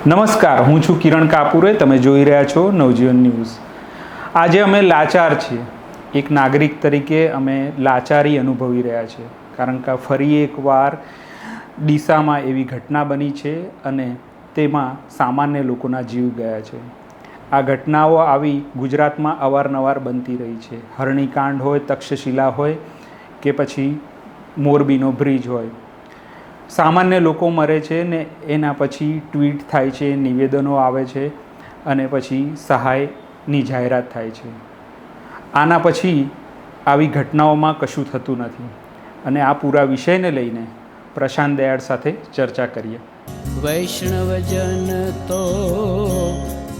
નમસ્કાર, હું છું કિરણ કાપુરે. તમે જોઈ રહ્યા છો નવજીવન ન્યૂઝ. આજે અમે લાચાર છીએ. એક નાગરિક તરીકે અમે લાચારી અનુભવી રહ્યા છીએ, કારણ કે ફરી એકવાર ડીસામાં એવી ઘટના બની છે અને તેમાં સામાન્ય લોકોના જીવ ગયા છે. આ ઘટનાઓ આવી ગુજરાતમાં અવારનવાર બનતી રહી છે. હરણીકાંડ હોય, તક્ષશિલા હોય કે પછી મોરબીનો બ્રિજ હોય, સામાન્ય લોકો મરે છે ને એના પછી ટ્વીટ થાય છે, નિવેદનો આવે છે અને પછી સહાયની જાહેરાત થાય છે. આના પછી આવી ઘટનાઓમાં કશું થતું નથી. અને આ પૂરા વિષયને લઈને પ્રશાંત દયાળ સાથે ચર્ચા કરીએ. વૈષ્ણવજન તો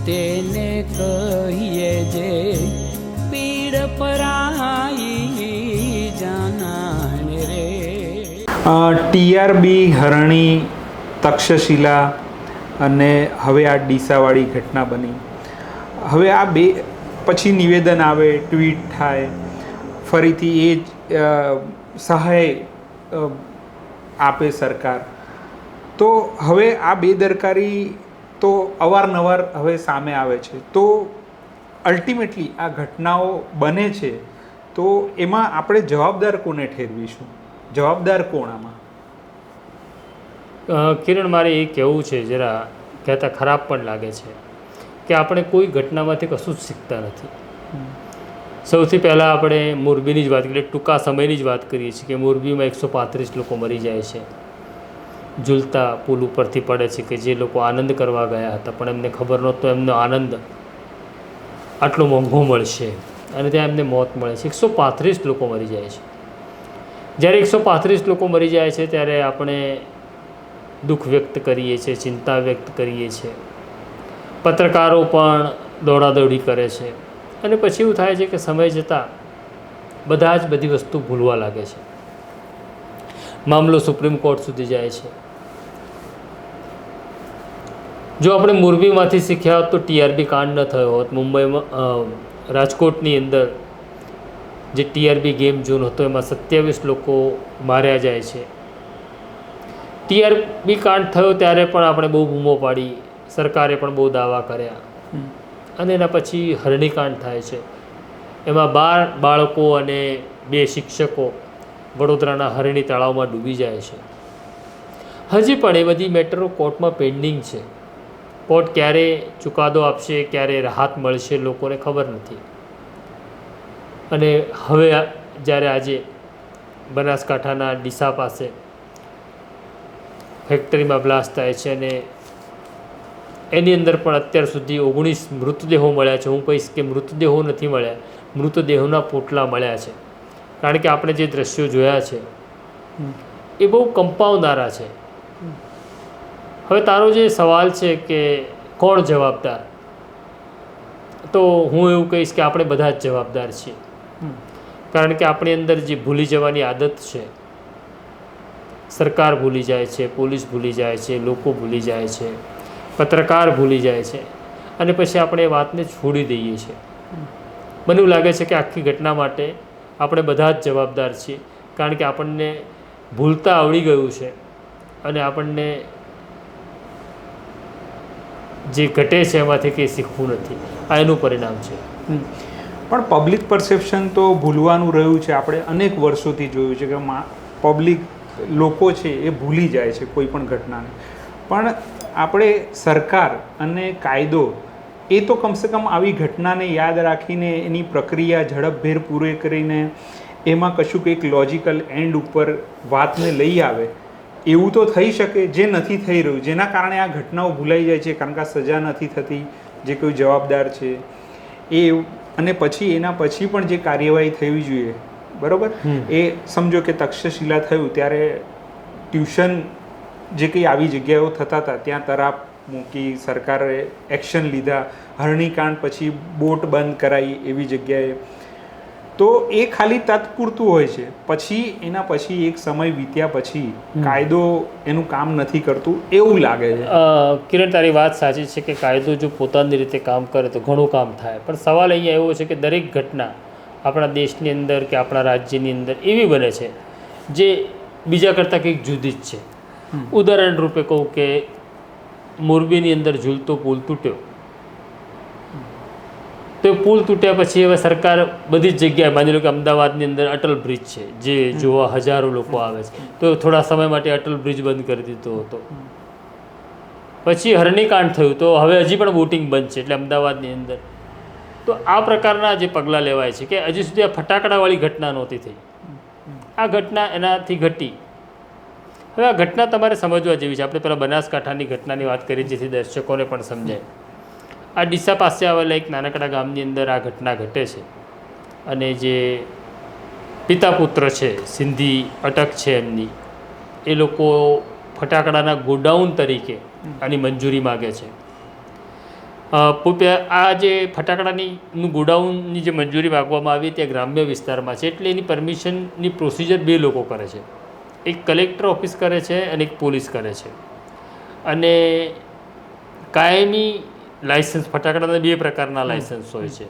તેને કહીએ જે પીડ પરાઈ જાનાને રે. ટીઆરબી, હરણી, તક્ષશિલા અને હવે આ ડીસાવાળી ઘટના બની. હવે આ બે પછી નિવેદન આવે, ટ્વીટ થાય, ફરીથી એ જ સહાય આપે સરકાર. તો હવે આ બેદરકારી તો અવારનવાર હવે સામે આવે છે. તો અલ્ટિમેટલી આ ઘટનાઓ બને છે તો એમાં આપણે જવાબદાર કોને ઠેરવીશું? જવાબદાર કોણ આમાં? કિરણ, મારે એ કહેવું છે, જરા કહેતા ખરાબ પણ લાગે છે કે આપણે કોઈ ઘટનામાંથી કશું જ શીખતા નથી. સૌથી પહેલાં આપણે મોરબીની જ વાત કરીએ, ટૂંકા સમયની જ વાત કરીએ છીએ કે મોરબીમાં 135 લોકો મરી જાય છે. ઝૂલતા પુલ ઉપરથી પડે છે કે જે લોકો આનંદ કરવા ગયા હતા પણ એમને ખબર નહોતો એમનો આનંદ આટલો મોંઘો મળશે અને ત્યાં એમને મોત મળે છે. 135 લોકો મરી જાય છે. જ્યારે 135 લોકો મરી જાય છે ત્યારે આપણે દુઃખ વ્યક્ત કરીએ છીએ, ચિંતા વ્યક્ત કરીએ છીએ. પત્રકારો પણ દોડાદોડી કરે છે અને પછી એવું થાય છે કે સમય જતાં બધા જ બધી વસ્તુ ભૂલવા લાગે છે. મામલો સુપ્રીમ કોર્ટ સુધી જાય છે. જો આપણે મોરબીમાંથી શીખ્યા હોત તો ટીઆરબી કાંડ ન થયો હોત. મુંબઈમાં, રાજકોટની અંદર જે ટીઆરબી ગેમ ઝોન હતો એમાં 27 લોકો માર્યા જાય છે. ટીઆરબી કાંડ થયો ત્યારે પણ આપણે બહુ બૂમો પાડી, સરકારે પણ બહુ દાવા કર્યા. અને એના પછી હરણીકાંડ થાય છે. એમાં 12 બાળકો અને 2 શિક્ષકો વડોદરાના હરણી તળાવમાં ડૂબી જાય છે. હજી પણ એ બધી મેટરો કોર્ટમાં પેન્ડિંગ છે. કોર્ટ ક્યારે ચુકાદો આપશે, ક્યારે રાહત મળશે, લોકોને ખબર નથી. અને હવે જ્યારે આજે બનાસકાંઠાના ડીસા પાસે ફેક્ટરીમાં બ્લાસ્ટ થાય છે અને એની અંદર પણ અત્યાર સુધી 19 મૃતદેહો મળ્યા છે. હું કહીશ કે મૃતદેહો નથી મળ્યા, મૃતદેહોના પોટલા મળ્યા છે. કારણ કે આપણે જે દ્રશ્યો જોયા છે એ બહુ કંપાવનારા છે. હવે તારો જે સવાલ છે કે કોણ જવાબદાર, તો હું એવું કહીશ કે આપણે બધા જ જવાબદાર છીએ. કારણ કે આપણી અંદર જે ભૂલી જવાની આદત છે, સરકાર ભૂલી જાય છે, પોલીસ ભૂલી જાય છે, લોકો ભૂલી જાય છે, પત્રકાર ભૂલી જાય છે અને પછી આપણે એ વાતને છોડી દઈએ છીએ. મને એવું લાગે છે કે આખી ઘટના માટે આપણે બધા જ જવાબદાર છીએ. કારણ કે આપણને ભૂલતા આવડી ગયું છે અને આપણને જે ઘટે છે એમાંથી કંઈ શીખવું નથી. આ એનું પરિણામ છે. પણ પબ્લિક પરસેપ્શન તો ભૂલવાનું રહ્યું છે. આપણે અનેક વર્ષોથી જોયું છે કે પબ્લિક લોકો છે એ ભૂલી જાય છે કોઈ પણ ઘટનાને. પણ આપણે સરકાર અને કાયદો એ તો કમસે કમ આવી ઘટનાને યાદ રાખીને એની પ્રક્રિયા ઝડપભેર પૂરી કરીને એમાં કશું કંઈક લોજિકલ એન્ડ ઉપર વાતને લઈ આવે એવું તો થઈ શકે, જે નથી થઈ રહ્યું. જેના કારણે આ ઘટનાઓ ભૂલાઈ જાય છે, કારણ કે સજા નથી થતી, જે કોઈ જવાબદાર છે એ. અને પછી એના પછી પણ જે કાર્યવાહી થવી જોઈએ, બરાબર, એ સમજો કે તક્ષશિલા થયું ત્યારે ટ્યુશન જે કંઈ આવી જગ્યાઓ થતા હતા ત્યાં તરાપ મૂકી, સરકારે એક્શન લીધા. હરણીકાંડ પછી બોટ બંધ કરાવી એવી જગ્યાએ. તો એ ખાલી તત્પૂરતું હોય છે. પછી એના પછી એક સમય વીત્યા પછી કાયદો એનું કામ નથી કરતું એવું લાગે છે. કિરણ, તારી વાત સાચી છે કે કાયદો જો પોતાની રીતે કામ કરે તો ઘણું કામ થાય. પણ સવાલ અહીંયા એવો છે કે દરેક ઘટના આપણા દેશની અંદર કે આપણા રાજ્યની અંદર એવી બને છે જે બીજા કરતાં કંઈક જુદી જ છે. ઉદાહરણ રૂપે કહું કે મોરબીની અંદર ઝૂલતો પુલ તૂટ્યો, તો પુલ તૂટ્યા પછી હવે સરકાર બધી જ જગ્યાએ, માની લો કે અમદાવાદની અંદર અટલ બ્રિજ છે જે જોવા હજારો લોકો આવે છે, તો થોડા સમય માટે અટલ બ્રિજ બંધ કરી દીધો હતો. પછી હરણીકાંડ થયું તો હવે હજી પણ બોટિંગ બંધ છે, એટલે અમદાવાદની અંદર. તો આ પ્રકારના જે પગલાં લેવાય છે કે હજી સુધી આ ફટાકડાવાળી ઘટના નહોતી થઈ, આ ઘટના એનાથી ઘટી. હવે આ ઘટના તમારે સમજવા જેવી છે. આપણે પહેલાં બનાસકાંઠાની ઘટનાની વાત કરી જેથી દર્શકોને પણ સમજાય. આ ડીસા પાસે આવેલા એક નાનકડા ગામની અંદર આ ઘટના ઘટે છે અને જે પિતા પુત્ર છે, સિંધી અટક છે એમની, એ લોકો ફટાકડાના ગોડાઉન તરીકે આની મંજૂરી માગે છે. આ જે ફટાકડાનું ગોડાઉનની જે મંજૂરી માગવામાં આવી તે ગ્રામ્ય વિસ્તારમાં છે, એટલે એની પરમિશનની પ્રોસિજર બે લોકો કરે છે, એક કલેક્ટર ઓફિસ કરે છે અને એક પોલીસ કરે છે. અને કાયમી લાઇસન્સ, ફટાકડાના બે પ્રકારના લાઇસન્સ હોય છે.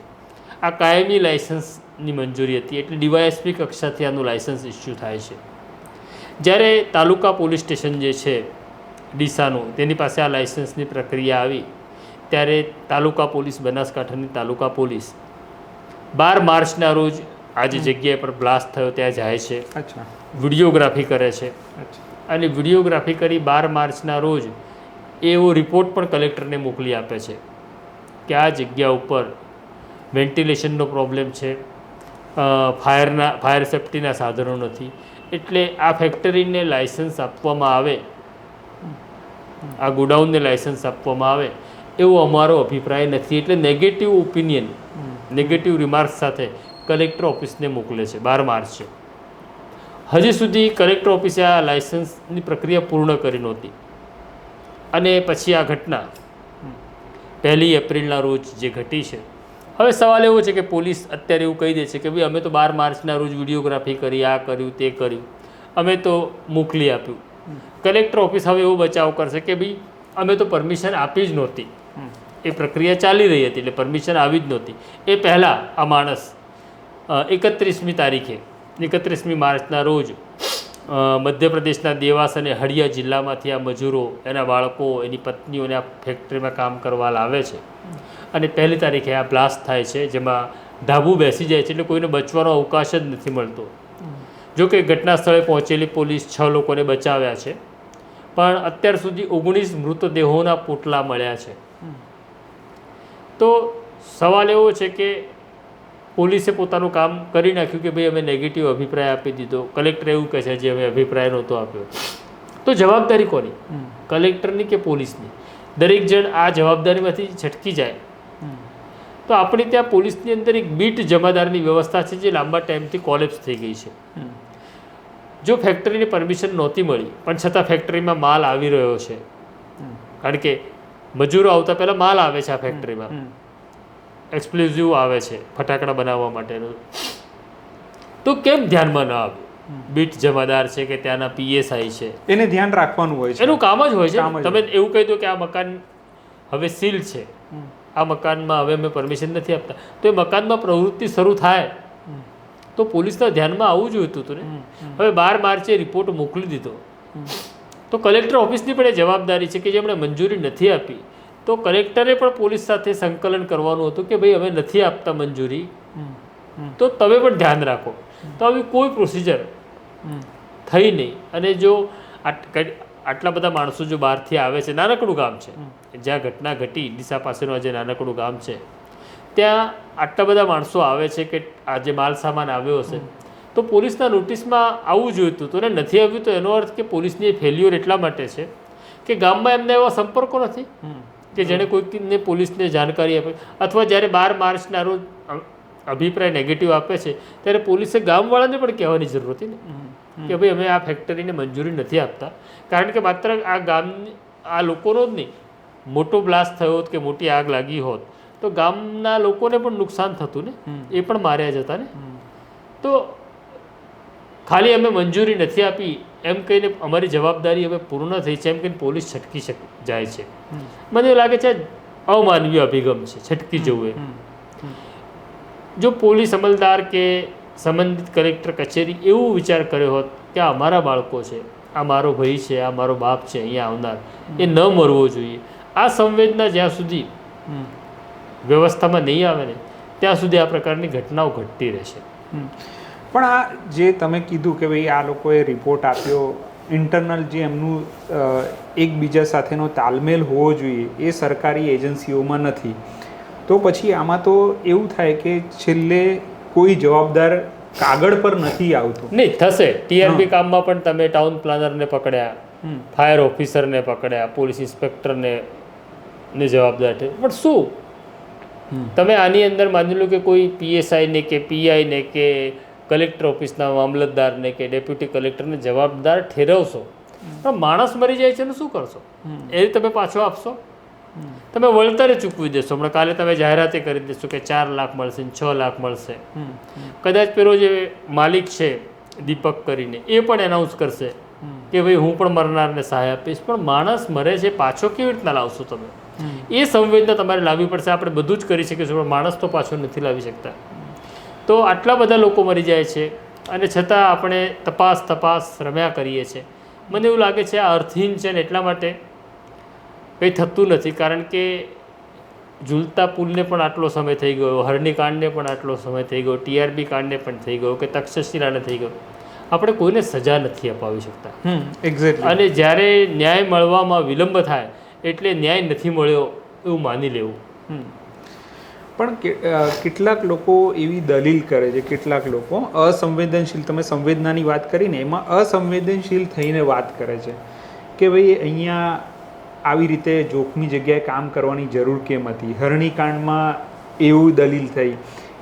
આ કાયમી લાઇસન્સની મંજૂરી હતી, એટલે ડીવાયએસપી કક્ષાથી આનું લાઇસન્સ ઇસ્યુ થાય છે. જ્યારે તાલુકા પોલીસ સ્ટેશન જે છે ડીસાનું, તેની પાસે આ લાઇસન્સની પ્રક્રિયા આવી ત્યારે તાલુકા પોલીસ, બનાસકાંઠાની તાલુકા પોલીસ 12 માર્ચના રોજ આ જે જગ્યાએ પર બ્લાસ્ટ થયો ત્યાં જાય છે, વિડીયોગ્રાફી કરે છે અને વિડીયોગ્રાફી કરી 12 માર્ચના રોજ એવો રિપોર્ટ પણ કલેક્ટરને મોકલી આપે છે કે આ જગ્યા ઉપર વેન્ટિલેશનનો પ્રોબ્લેમ છે, ફાયર સેફ્ટીના સાધનો નથી, એટલે આ ફેક્ટરીને લાઇસન્સ આપવામાં આવે, આ ગોડાઉનને લાઇસન્સ આપવામાં આવે એવો અમારો અભિપ્રાય નથી. એટલે નેગેટિવ ઓપિનિયન, નેગેટિવ રિમાર્ક્સ સાથે કલેક્ટર ઓફિસને મોકલે છે 12 માર્ચે. હજી સુધી કલેક્ટર ઓફિસે આ લાઇસન્સની પ્રક્રિયા પૂર્ણ કરી નહોતી. અને પછી આ ઘટના 1 એપ્રિલના રોજ જે ઘટી છે. હવે સવાલ એવો છે કે પોલીસ અત્યારે એવું કહી દે છે કે ભાઈ અમે તો 12 માર્ચના રોજ વિડીયોગ્રાફી કરી, આ કર્યું તે કર્યું, અમે તો મોકલી આપ્યું. કલેક્ટર ઓફિસ હવે એવો બચાવ કરશે કે ભાઈ અમે તો પરમિશન આપી જ નહોતી, એ પ્રક્રિયા ચાલી રહી હતી એટલે પરમિશન આવી જ નહોતી. એ પહેલાં આ માણસ 31મી તારીખે, 31મી માર્ચના રોજ મધ્યપ્રદેશના દેવાસ અને હળિયા જિલ્લામાંથી આ મજૂરો, એના બાળકો, એની પત્નીઓને આ ફેક્ટરીમાં કામ કરવા લાવે છે અને 1 તારીખે આ બ્લાસ્ટ થાય છે, જેમાં ધાબુ બેસી જાય છે, એટલે કોઈને બચવાનો અવકાશ જ નથી મળતો. જો કે ઘટના સ્થળે પહોંચેલી પોલીસ 6 લોકોને બચાવ્યા છે, પણ અત્યાર સુધી 19 મૃતદેહોના પોટલા મળ્યા છે. તો સવાલ એવો છે કે પોલીસે પોતાનું કામ કરી નાખ્યું કે ભાઈ અમે નેગેટિવ અભિપ્રાય આપી દીધો. કલેક્ટર એવું કહે છે જે અમે અભિપ્રાય નહોતો આપ્યો. તો જવાબદારી કોની? કલેક્ટરની કે પોલીસની? દરેક જણ આ જવાબદારીમાંથી છટકી જાય તો આપણે ત્યાં પોલીસની અંદર એક બીટ જમાદારની વ્યવસ્થા છે જે લાંબા ટાઈમથી કોલેપ્સ થઈ ગઈ છે. જો ફેક્ટરીની પરમિશન નહોતી મળી પણ છતાં ફેક્ટરીમાં માલ આવી રહ્યો છે, કારણ કે મજૂરો આવતા પહેલાં માલ આવે છે આ ફેક્ટરીમાં, એક્સપ્લોઝિવ આવે છે ફટાકડા બનાવવા માટેનું, તો કેમ ધ્યાનમાં ન આવે? બીટ જમાદાર છે કે ત્યાંના પીએસઆઈ છે, એને ધ્યાન રાખવાનું હોય છે, એનું કામ જ હોય છે. તમે એવું કહી દો કે આ મકાન હવે સીલ છે, આ મકાનમાં હવે અમે પરમિશન નથી આપતા, તો એ મકાનમાં પ્રવૃત્તિ શરૂ થાય તો પોલીસના ધ્યાનમાં આવવું જોઈતું હતું ને. હવે 12 માર્ચે રિપોર્ટ મોકલી દીધો તો કલેક્ટર ઓફિસની પણ એ જવાબદારી છે કે જેમણે મંજૂરી નથી આપી તો કલેક્ટરે પણ પોલીસ સાથે સંકલન કરવાનું હતું કે ભાઈ અમે નથી આપતા મંજૂરી, તો તમે પણ ધ્યાન રાખો. તો આવી કોઈ પ્રોસિજર થઈ નહીં. અને જો આટલા બધા માણસો જો બહારથી આવે છે, નાનકડું ગામ છે જ્યાં ઘટના ઘટી, ડીસા પાસેનું જે નાનકડું ગામ છે, ત્યાં આટલા બધા માણસો આવે છે કે આ જે માલ સામાન આવ્યો હશે તો પોલીસના નોટિસમાં આવવું જોઈતું હતું ને નથી આવ્યું. તો એનો અર્થ કે પોલીસની ફેલ્યોર એટલા માટે છે કે ગામમાં એમના એવા સંપર્કો નથી કે જેણે કોઈકને પોલીસને જાણકારી આપે, અથવા જ્યારે 12 માર્ચના રોજ અભિપ્રાય નેગેટિવ આપે છે ત્યારે પોલીસે ગામવાળાને પણ કહેવાની જરૂર હતી ને કે ભાઈ અમે આ ફેક્ટરીને મંજૂરી નથી આપતા. કારણ કે માત્ર આ આ લોકોનો જ નહીં, મોટો બ્લાસ્ટ થયો હોત કે મોટી આગ લાગી હોત તો ગામના લોકોને પણ નુકસાન થતું ને, એ પણ માર્યા જતા ને. તો ખાલી અમે મંજૂરી નથી આપી એમ કહીને અમારી જવાબદારી હવે પૂર્ણ થઈ છે એમ કહીને પોલીસ છટકી જાય છે. મને એવું લાગે છે અમાનવીય અભિગમ છે છટકી જવું એ. જો પોલીસ અમલદાર કે સંબંધિત કલેક્ટર કચેરી એવું વિચાર કર્યો હોત કે આ અમારા બાળકો છે, આ મારો ભાઈ છે, આ મારો બાપ છે અહીંયા આવનાર, એ ન મરવો જોઈએ, આ સંવેદના જ્યાં સુધી વ્યવસ્થામાં નહીં આવે ને ત્યાં સુધી આ પ્રકારની ઘટનાઓ ઘટતી રહેશે. પણ આ જે તમે કીધું કે ભાઈ આ લોકોએ રિપોર્ટ આપ્યો, ઇન્ટરનલ જે એમનું એકબીજા સાથેનો તાલમેલ હોવો જોઈએ એ સરકારી એજન્સીઓમાં નથી, તો પછી આમાં તો એવું થાય કે છેલ્લે કોઈ જવાબદાર કાગળ પર નથી આવતું. નહીં થશે. ટીઆરપી કામમાં પણ તમે ટાઉન પ્લાનરને પકડ્યા, ફાયર ઓફિસરને પકડ્યા, પોલીસ ઇન્સ્પેક્ટરને જવાબદાર છે, પણ શું તમે આની અંદર માની લો કે કોઈ પીએસઆઈને કે પીઆઈને કે કલેક્ટર ઓફિસના મામલતદારને કે ડેપ્યુટી કલેક્ટરને જવાબદાર ઠેરવશો, પણ માણસ મરી જાય છે ને શું કરશો? એ તમે પાછો આપશો? તમે વળતરે ચૂકવી દેશો. હમણાં કાલે તમે જાહેરાતે કરી દેશો કે 4 લાખ મળશે, 6 લાખ મળશે. કદાચ પેલો જે માલિક છે દીપક કરીને એ પણ એનાઉન્સ કરશે કે ભાઈ હું પણ મરનારને સહાય આપીશ, પણ માણસ મરે છે પાછો કેવી રીતના લાવશો તમે? એ સંવેદના તમારે લાવવી પડશે. આપણે બધું જ કરી શકીશું પણ માણસ તો પાછો નથી લાવી શકતા. તો આટલા બધા લોકો મરી જાય છે અને છતાં આપણે તપાસ રમ્યા કરીએ છીએ. મને એવું લાગે છે આ અર્થહીન છે ને એટલા માટે કંઈ થતું નથી, કારણ કે ઝૂલતા પુલને પણ આટલો સમય થઈ ગયો, હરણી કાંડને પણ આટલો સમય થઈ ગયો, ટીઆરબી કાંડને પણ થઈ ગયો, કે તક્ષશિલાને થઈ ગયો. આપણે કોઈને સજા નથી અપાવી શકતા. એક્ઝેક્ટલી. અને જ્યારે ન્યાય મળવામાં વિલંબ થાય એટલે ન્યાય નથી મળ્યો એવું માની લેવું. પણ કેટલાક લોકો એવી દલીલ કરે છે, કેટલાક લોકો અસંવેદનશીલ, તમે સંવેદનાની વાત કરીને એમાં અસંવેદનશીલ થઈને વાત કરે છે કે ભાઈ અહીંયા આવી રીતે જોખમી જગ્યાએ કામ કરવાની જરૂર કેમ હતી. હરણીકાંડમાં એવું દલીલ થઈ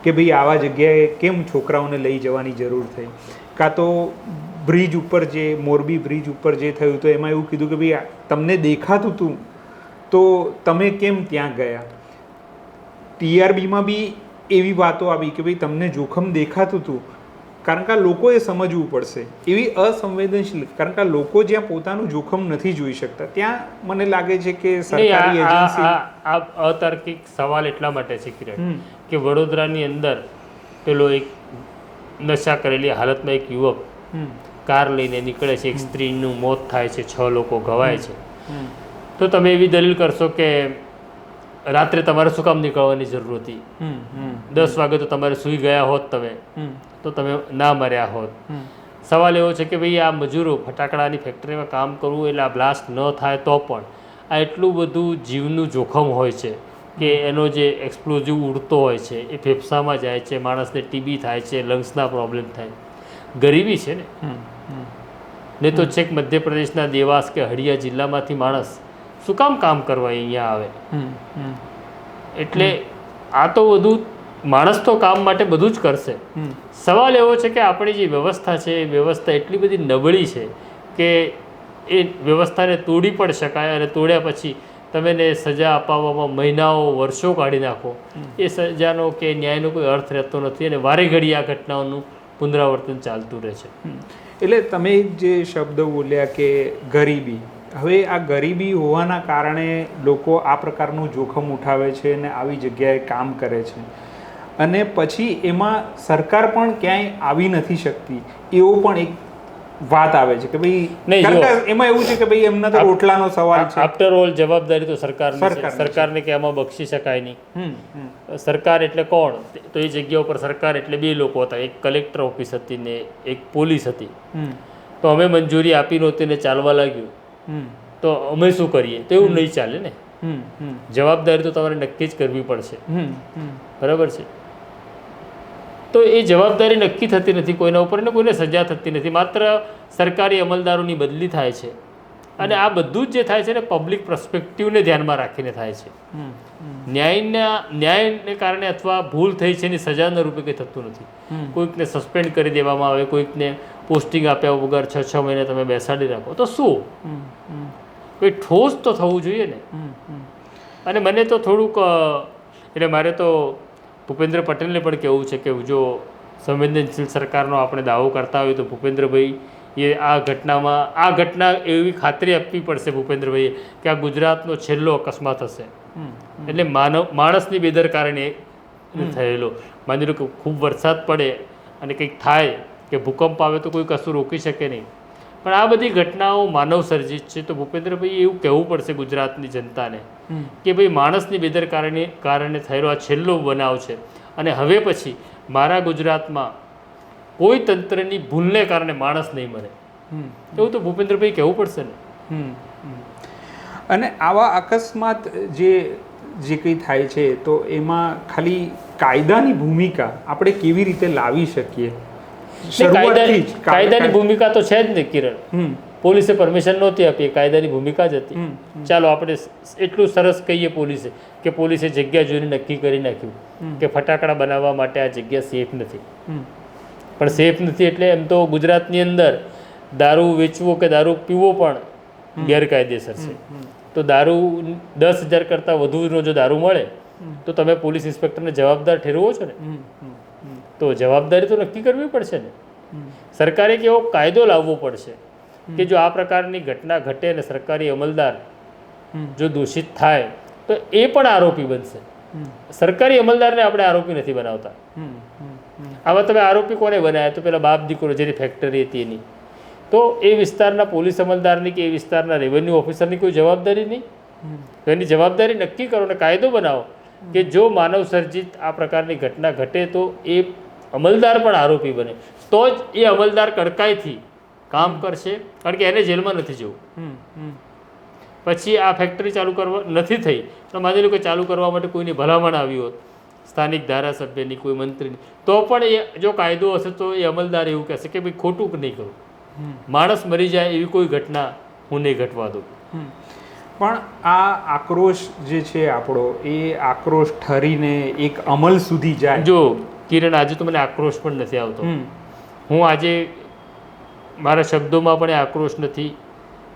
કે ભાઈ આવા જગ્યાએ કેમ છોકરાઓને લઈ જવાની જરૂર થઈ. કાં તો બ્રિજ ઉપર જે મોરબી બ્રિજ ઉપર જે થયું તો એમાં એવું કીધું કે ભાઈ તમને દેખાતું હતું તો તમે કેમ ત્યાં ગયા. ટીઆરબીમાં બી એવી વાતો આવી કે ભાઈ તમને જોખમ દેખાતું હતું, કારણ કે લોકોએ સમજવું પડશે. એવી અસંવેદનશીલ, કારણ કે લોકો જ્યાં પોતાનું જોખમ નથી જોઈ શકતા ત્યાં મને લાગે છે કે સરકારી એજન્સી. આ અતાર્કિક સવાલ એટલા માટે છે કિરણ કે વડોદરાની અંદર પેલો એક નશા કરેલી હાલતમાં એક યુવક કાર લઈને નીકળે છે, એક સ્ત્રીનું મોત થાય છે, 6 લોકો ઘવાય છે. તો તમે એવી દલીલ કરશો કે રાત્રે તમારે શું કામ નીકળવાની જરૂર હતી? 10 વાગે તો તમારે સૂઈ ગયા હોત તમે, તો તમે ના મર્યા હોત. સવાલ એવો છે કે ભાઈ આ મજૂરો ફટાકડાની ફેક્ટરીમાં કામ કરવું એટલે આ બ્લાસ્ટ ન થાય તો પણ આ એટલું બધું જીવનું જોખમ હોય છે કે એનો જે એક્સપ્લોઝિવ ઉડતો હોય છે એ ફેફસામાં જાય છે, માણસને ટીબી થાય છે, લંગ્સના પ્રોબ્લેમ થાય. ગરીબી છે ને તો છેક મધ્યપ્રદેશના દેવાસ કે હળિયા જિલ્લામાંથી માણસ શું કામ કરવા અહીંયા આવે? એટલે આ તો બધું માણસ તો કામ માટે બધું જ કરશે. સવાલ એવો છે કે આપણી જે વ્યવસ્થા છે એ વ્યવસ્થા એટલી બધી નબળી છે કે એ વ્યવસ્થાને તોડી પણ શકાય, અને તોડ્યા પછી તમે એને સજા અપાવવામાં મહિનાઓ વર્ષો કાઢી નાખો, એ સજાનો કે ન્યાયનો કોઈ અર્થ રહેતો નથી અને વારે ઘડી આ ઘટનાઓનું પુનરાવર્તન ચાલતું રહે છે. એટલે તમે જે શબ્દ બોલ્યા કે ગરીબી, હવે આ ગરીબી હોવાના કારણે લોકો આ પ્રકારનું જોખમ ઉઠાવે છે અને આવી જગ્યાએ કામ કરે છે, અને પછી એમાં સરકાર પણ ક્યાંય આવી નથી શકતી એવો પણ એક વાત આવે છે કે ભાઈ એમાં એવું છે કે ભાઈ એમના તો રોટલાનો સવાલ છે. આફ્ટર ઓલ જવાબદારી તો સરકારની છે. સરકારને કે આમાં બક્ષી શકાય નહીં. સરકાર એટલે કોણ? તો એ જગ્યા ઉપર સરકાર એટલે 2 લોકો હતા, એક કલેક્ટર ઓફિસ હતી ને એક પોલીસ હતી. તો અમે મંજૂરી આપી નહોતી ને ચાલવા લાગ્યું તો અમે શું કરીએ? તો એવું નહીં ચાલે ને. જવાબદારી તો તમારે નક્કી જ કરવી પડશે. બરાબર છે? તો એ જવાબદારી નક્કી થતી નથી કોઈના ઉપર ને કોઈને સજા થતી નથી. માત્ર સરકારી અમલદારોની બદલી થાય છે અને આ બધું જ જે થાય છે ને પબ્લિક પર્સપેક્ટિવને ધ્યાનમાં રાખીને થાય છે. ન્યાયને કારણે અથવા ભૂલ થઈ છે એની સજાના રૂપે કંઈ થતું નથી. કોઈકને સસ્પેન્ડ કરી દેવામાં આવે, કોઈકને પોસ્ટિંગ આપ્યા વગર 6 મહિને તમે બેસાડી રાખો તો શું? કોઈ ઠોસ તો થવું જોઈએ ને. અને મને તો થોડુંક એટલે મારે તો ભૂપેન્દ્ર પટેલને પણ કહેવું છે કે જો સંવેદનશીલ સરકારનો આપણે દાવો કરતા હોય તો ભૂપેન્દ્રભાઈ એ આ ઘટના એવી ખાતરી આપવી પડશે ભૂપેન્દ્રભાઈએ કે આ ગુજરાતનો છેલ્લો અકસ્માત હશે. એટલે માણસની બેદરકારીને થયેલો. માની લો કે ખૂબ વરસાદ પડે અને કંઈક થાય કે ભૂકંપ આવે તો કોઈ કશું રોકી શકે નહીં, પણ આ બધી ઘટનાઓ માનવ સર્જિત છે. તો ભૂપેન્દ્રભાઈ એવું કહેવું પડશે ગુજરાતની જનતાને કે ભાઈ માણસની બેદરકારીને કારણે થયેલો આ છેલ્લો બનાવ છે અને હવે પછી મારા ગુજરાતમાં કોઈ તંત્રની ભૂલને કારણે માણસ નહીં મરે. એવું તો ભૂપેન્દ્રભાઈ કહેવું પડશે ને. અને આવા અકસ્માત જે કંઈ થાય છે તો એમાં ખાલી કાયદાની ભૂમિકા આપણે કેવી રીતે લાવી શકીએ? કાયદાની ભૂમિકા તો છે જ ને કિરણ. પોલીસે પરમિશન નહોતી આપી, કાયદાની ભૂમિકા જ હતી. ચાલો આપણે એટલું સરસ કહીએ કે પોલીસે જગ્યા જોઈને નક્કી કરી નાખ્યું કે ફટાકડા બનાવવા માટે આ જગ્યા સેફ નથી. પણ સેફ નથી એટલે એમ તો ગુજરાતની અંદર દારૂ વેચવો કે દારૂ પીવો પણ ગેરકાયદેસર છે. તો દારૂ 10,000 કરતાં વધુનો જો દારૂ મળે તો તમે પોલીસ ઇન્સ્પેક્ટરને જવાબદાર ઠેરવો છો ને. તો જવાબદારી તો નક્કી કરવી પડશે ને. સરકારે એક એવો કાયદો લાવવો પડશે કે જો આ પ્રકારની ઘટના ઘટે અને સરકારી અમલદાર જો દૂષિત થાય તો એ પણ આરોપી બનશે. સરકારી અમલદારને આપણે આરોપી નથી બનાવતા. આમાં તમે આરોપી કોને બનાવ્યા? તો પેલા બાપ દીકરો જેની ફેક્ટરી હતી એની. તો એ વિસ્તારના પોલીસ અમલદારની કે એ વિસ્તારના રેવન્યુ ઓફિસરની કોઈ જવાબદારી નહીં. તો એની જવાબદારી નક્કી કરો અને કાયદો બનાવો કે જો માનવ સર્જિત આ પ્રકારની ઘટના ઘટે તો એ અમલદાર પણ આરોપી બને. તો જ એ અમલદાર કડકાઈથી કામ કરશે, કારણ કે એને જેલમાં નથી જવું. પછી આ ફેક્ટરી ચાલુ કરવા નથી થઈ તો માની લો કે ચાલુ કરવા માટે કોઈની ભલામણ આવી હોત, સ્થાનિક ધારાસભ્યની, કોઈ મંત્રીની, તો પણ એ જો કાયદો હશે તો એ અમલદાર એવું કહેશે કે ભાઈ ખોટું નહીં કરું, માણસ મરી જાય એવી કોઈ ઘટના હું નહીં ઘટવા દઉં. પણ આ આક્રોશ જે છે આપણો, એ આક્રોશ ઠરીને એક અમલ સુધી જાય. જો કિરણ, આજે તો મને આક્રોશ પણ નથી આવતો. હું આજે મારા શબ્દોમાં પણ એ આક્રોશ નથી,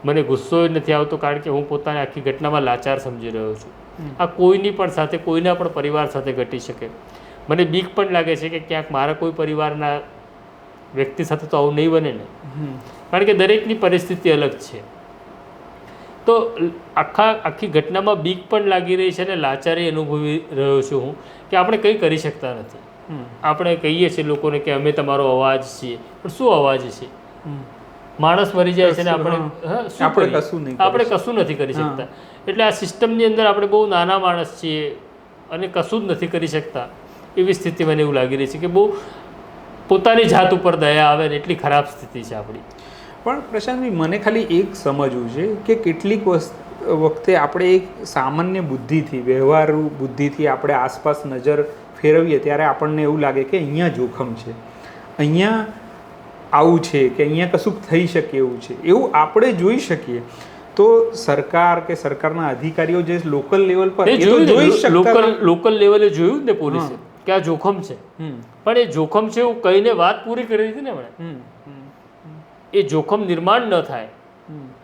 મને ગુસ્સો નથી આવતો, કારણ કે હું પોતાની આખી ઘટનામાં લાચાર સમજી રહ્યો છું. આ કોઈની પણ સાથે, કોઈના પણ પરિવાર સાથે ઘટી શકે. મને બીક પણ લાગે છે કે ક્યાંક મારા કોઈ પરિવારના વ્યક્તિ સાથે તો આવું નહીં બને ને, કારણ કે દરેકની પરિસ્થિતિ અલગ છે. તો આખી ઘટનામાં બીક પણ લાગી રહી છે અને લાચારી અનુભવી રહ્યો છું હું કે આપણે કંઈ કરી શકતા નથી. આપણે કહીએ છીએ લોકોને કે અમે તમારો અવાજ છીએ, પણ શું અવાજ છે? માણસ મરી જાય છે ને આપણે કશું નથી કરી શકતા. એટલે આ સિસ્ટમની અંદર આપણે બહુ નાના માણસ છીએ અને કશું જ નથી કરી શકતા એવી સ્થિતિ મને એવું લાગી રહી છે કે બહુ પોતાની જાત ઉપર દયા આવે ને એટલી ખરાબ સ્થિતિ છે આપણી. પણ પ્રશાંતભાઈ, મને ખાલી એક સમજવું છે કે કેટલીક વખતે આપણે એક સામાન્ય બુદ્ધિથી, વ્યવહારુ બુદ્ધિથી આપણે આસપાસ નજર ફેરવીએ ત્યારે આપણને એવું લાગે કે અહીંયા જોખમ છે, અહીંયા આવું છે, કે અહીંયા કશુંક થઈ શકે એવું છે, એવું આપણે જોઈ શકીએ. તો સરકાર કે સરકારના અધિકારીઓ જે લોકલ લેવલ પર લોકલ લેવલે જોયું ને પોલીસે કે આ જોખમ છે, પણ એ જોખમ છે એવું કહીને વાત પૂરી કરી દીધી ને એમણે. એ જોખમ નિર્માણ ન થાય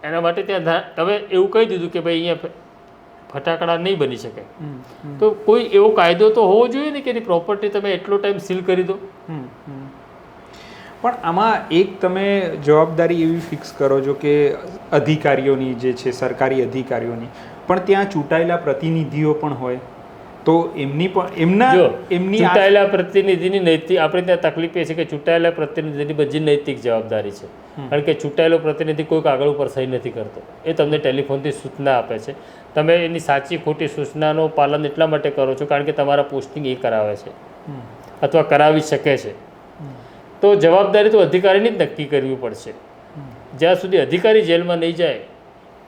એના માટે ત્યાં તમે એવું કહી દીધું કે ભાઈ અહીંયા ફટાકડા નહીં બની શકે. તો કોઈ એવો કાયદો તો હોવો જોઈએ ને કે એની પ્રોપર્ટી તમે એટલો ટાઈમ સીલ કરી દો. પણ આમાં એક તમે જવાબદારી એવી ફિક્સ કરો છો કે અધિકારીઓની જે છે, સરકારી અધિકારીઓની, પણ ત્યાં ચૂંટાયેલા પ્રતિનિધિઓ પણ હોય તો એમની ચૂંટાયેલા પ્રતિનિધિની નૈતિક, આપણે ત્યાં તકલીફ એ છે કે ચૂંટાયેલા પ્રતિનિધિની બધી નૈતિક જવાબદારી છે. કારણ કે ચૂંટાયેલો પ્રતિનિધિ કોઈ કાગળ ઉપર સહી નથી કરતો, એ તમને ટેલિફોનથી સૂચના આપે છે. તમે એની સાચી ખોટી સૂચનાનો પાલન એટલા માટે કરો છો કારણ કે તમારા પોસ્ટિંગ એ કરાવે છે અથવા કરાવી શકે છે. તો જવાબદારી તો અધિકારીની જ નક્કી કરવી પડશે. જ્યાં સુધી અધિકારી જેલમાં નહીં જાય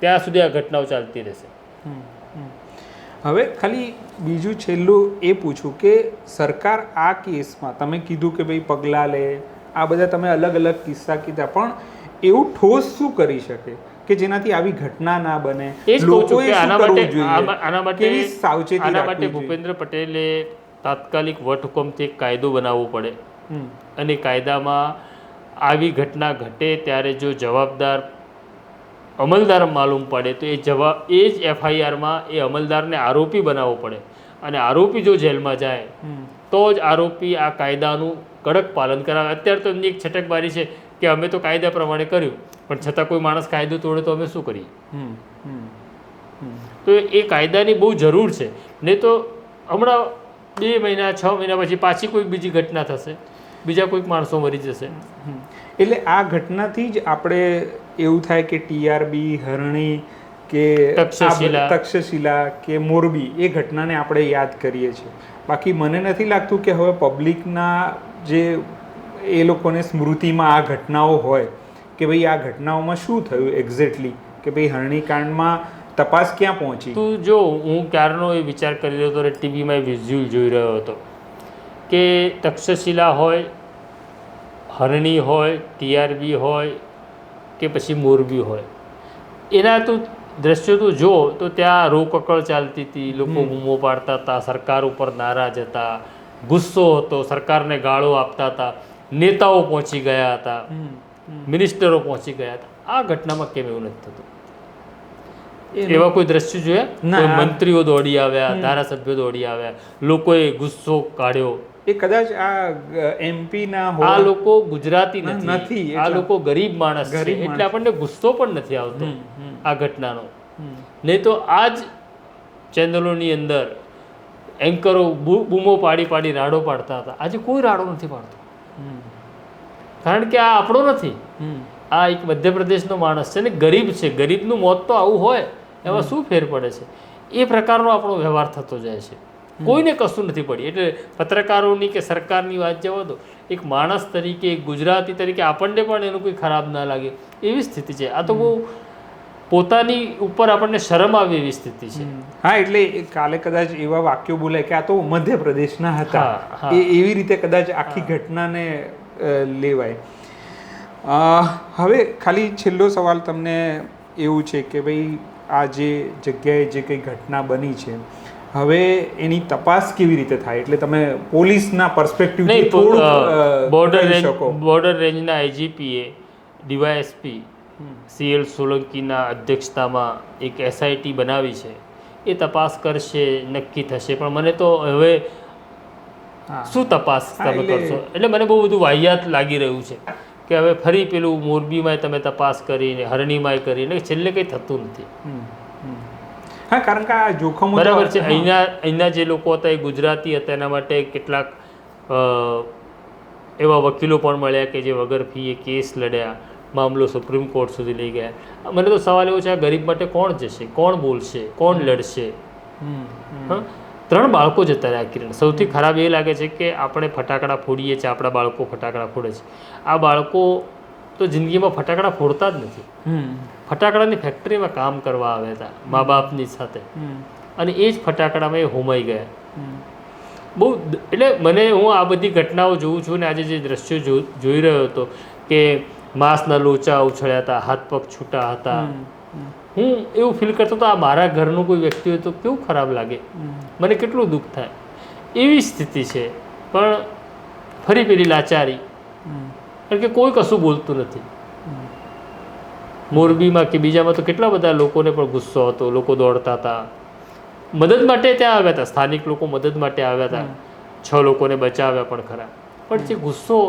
ત્યાં સુધી આ ઘટનાઓ ચાલતી રહેશે. હવે ખાલી બીજું છેલ્લું એ પૂછું કે સરકાર આ કેસમાં, તમે કીધું કે ભાઈ પગલાં લે, આ બધા તમે અલગ અલગ કિસ્સા કીધા, પણ એવું ઠોસ શું કરી શકે કે જેનાથી આવી ઘટના ના બને? આના માટે ભૂપેન્દ્ર પટેલે તાત્કાલિક વટહુકમથી એક કાયદો બનાવવો પડે અને કાયદામાં આવી ઘટના ઘટે ત્યારે જો જવાબદાર અમલદાર માલુમ પડે તો એ જ એફઆઈઆરમાં એ અમલદારને આરોપી બનાવવો પડે અને આરોપી જો જેલમાં જાય તો જ આરોપી આ કાયદાનું કડક પાલન કરાવે. અત્યારે તો એમની એક છટકબારી છે કે અમે તો કાયદા પ્રમાણે કર્યું, પણ છતાં કોઈ માણસ કાયદો તોડે તો અમે શું કરીએ? તો એ કાયદાની બહુ જરૂર છે. નહીં તો હમણાં 2 મહિના 6 મહિના પછી પાછી કોઈક બીજી ઘટના થશે, બીજા કોઈક માણસો મરી જશે. એટલે આ ઘટનાથી જ આપણે એવું થાય કે TRB, હરણી કે તક્ષશિલા કે મોરબી એ ઘટનાને આપણે યાદ કરીએ છીએ. બાકી મને નથી લાગતું કે હવે પબ્લિકના જે એ લોકોને સ્મૃતિમાં આ ઘટનાઓ હોય કે ભાઈ આ ઘટનાઓમાં શું થયું એક્ઝેક્ટલી, કે ભાઈ હરણીકાંડમાં તપાસ ક્યાં પહોંચી. તું જો હું ક્યારનો એ વિચાર કરી રહ્યો હતો, ટીવીમાં વિઝ્યુઅલ જોઈ રહ્યો હતો કે તક્ષશિલા હોય, હરણી હોય, TRB હોય કે પછી મોરબી હોય, એના તું દ્રશ્યો તું જો તો ત્યાં રોકકળ ચાલતી હતી, લોકો બૂમો પાડતા હતા, સરકાર ઉપર નારાજ હતા, ગુસ્સો હતો, સરકારને ગાળો આપતા હતા, નેતાઓ પહોંચી ગયા હતા, મિનિસ્ટરો પહોંચી ગયા હતા. આ ઘટનામાં કેમ એવું નથી થતું? એવા કોઈ દ્રશ્યો જોયા? કોઈ મંત્રીઓ દોડી આવ્યા, ધારાસભ્યો દોડી આવ્યા, લોકોએ ગુસ્સો કાઢ્યો? એ કદાચ આ MP ના હોય. આ લોકો ગુજરાતી નથી, આ લોકો ગરીબ માણસ છે, એટલે આપણને ગુસ્સો પણ નથી આવતો આ ઘટનાનો. નહીં તો આ જ ચેનલોની અંદર એન્કરો બૂમો પાડી પાડી રાડો પાડતા હતા. આજે કોઈ રાડો નથી પાડતો, કારણ કે આ આપણો નથી. આ એક મધ્યપ્રદેશનો માણસ છે ને, ગરીબ છે. ગરીબનું મોત તો આવું હોય, એમાં શું ફેર પડે છે? એ પ્રકારનો આપણો વ્યવહાર થતો જાય છે. કોઈને કશું નથી પડી. એટલે પત્રકારોની કે સરકારની વાત જવા દો, એક માણસ તરીકે, એક ગુજરાતી તરીકે આપણને પણ એનું કોઈ ખરાબ ના લાગે એવી સ્થિતિ છે. આ તો બહુ પોતાની ઉપર આપણને શરમ આવે એવી સ્થિતિ છે. હા, એટલે કાલે કદાચ એવા વાક્યો બોલાય કે આ તો મધ્યપ્રદેશના હતા, એવી રીતે કદાચ આખી ઘટનાને લેવાય. હવે ખાલી છેલ્લો સવાલ તમને એવું છે કે ભાઈ આ જે જગ્યાએ જે કંઈ ઘટના બની છે, હવે એની તપાસ કેવી રીતે થાય? એટલે તમે પોલીસના પર્સપેક્ટિવથી બોર્ડર રેન્જના IGPએ DYSP CL સોલંકીના અધ્યક્ષતામાં એક SIT બનાવી છે. એ તપાસ કરશે, નક્કી થશે. પણ મને તો હવે શું તપાસ તમે કરશો? એટલે મને બહુ બધું વાહિયાત લાગી રહ્યું છે કે હવે ફરી પેલું મોરબીમાં તમે તપાસ કરીને, હરણીમાં કરીને, છેલ્લે કંઈ થતું નથી. હા, કારણ કે આ જોખમ બરાબર છે. અહીંના જે લોકો હતા એ ગુજરાતી હતા, એના માટે કેટલાક એવા વકીલો પણ મળ્યા કે જે વગર ફીએ કેસ લડ્યા, મામલો સુપ્રીમ કોર્ટ સુધી લઈ ગયા. મને તો સવાલ એવો છે, આ ગરીબ માટે કોણ જશે, કોણ બોલશે, કોણ લડશે? 3 બાળકો જતા રહ્યા કિરણ. સૌથી ખરાબ એ લાગે છે કે આપણે ફટાકડા ફોડીએ છીએ, આપણા બાળકો ફટાકડા ફોડે છે. આ બાળકો તો જિંદગીમાં ફટાકડા ફોડતા જ નથી. ફટાકડાની ફેક્ટરીમાં કામ કરવા આવ્યા હતા મા બાપની સાથે, અને એ જ ફટાકડામાં એ હોમાઈ ગયા. બહુ એટલે હું આ બધી ઘટનાઓ જોઉં છું ને આજે જે દ્રશ્યો જોઈ રહ્યો હતો કે માંસના લોચા ઉછળ્યા હતા, હાથ પગ છૂટા હતા, હું એવું ફીલ કરતો હતો આ મારા ઘરનું કોઈ વ્યક્તિ હોય તો કેવું ખરાબ લાગે, મને કેટલું દુઃખ થાય. એવી સ્થિતિ છે. પણ ફરી પેલી લાચારી, કારણ કે કોઈ કશું બોલતું નથી. મોરબીમાં કે બીજામાં તો કેટલા બધા લોકોને પણ ગુસ્સો હતો, લોકો દોડતા હતા, મદદ માટે ત્યાં આવ્યા હતા, સ્થાનિક લોકો મદદ માટે આવ્યા હતા, 6 લોકોને બચાવ્યા પણ ખરા. પણ જે ગુસ્સો,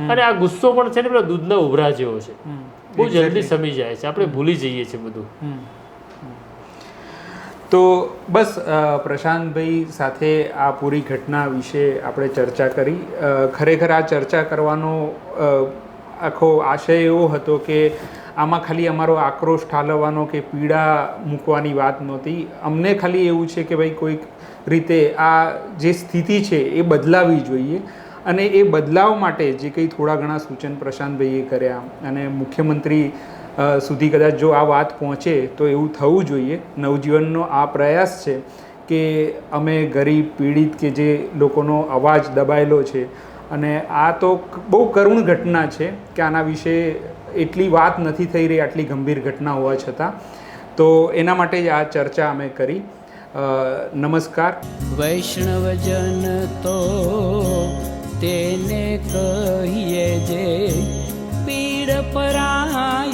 અને આ ગુસ્સો પણ છે ને પેલા દૂધના ઉભરા જેવો છે, બહુ જલ્દી સમી જાય છે, આપણે ભૂલી જઈએ છીએ બધું. તો બસ પ્રશાંતભાઈ સાથે આ પૂરી ઘટના વિશે આપણે ચર્ચા કરી. ખરેખર આ ચર્ચા કરવાનો આખો આશય એવો હતો કે આમાં ખાલી અમારો આક્રોશ ઠાલવવાનો કે પીડા મૂકવાની વાત નહોતી. અમને ખાલી એવું છે કે ભાઈ કોઈક રીતે આ જે સ્થિતિ છે એ બદલાવી જોઈએ, અને એ બદલાવ માટે જે કંઈ થોડા ઘણા સૂચન પ્રશાંતભાઈએ કર્યા, અને મુખ્યમંત્રી સુધી કદાચ જો આ વાત પહોંચે તો એવું થવું જોઈએ. નવજીવનનો આ પ્રયાસ છે કે અમે ગરીબ, પીડિત કે જે લોકોનો અવાજ દબાયેલો છે, અને આ તો બહુ કરુણ ઘટના છે કે આના વિશે એટલી વાત નથી થઈ રહી, આટલી ગંભીર ઘટના હોવા છતાં. તો એના માટે જ આ ચર્ચા અમે કરી. નમસ્કાર. વૈષ્ણવજન તો તેને કહીએ જે પીડ પરાય.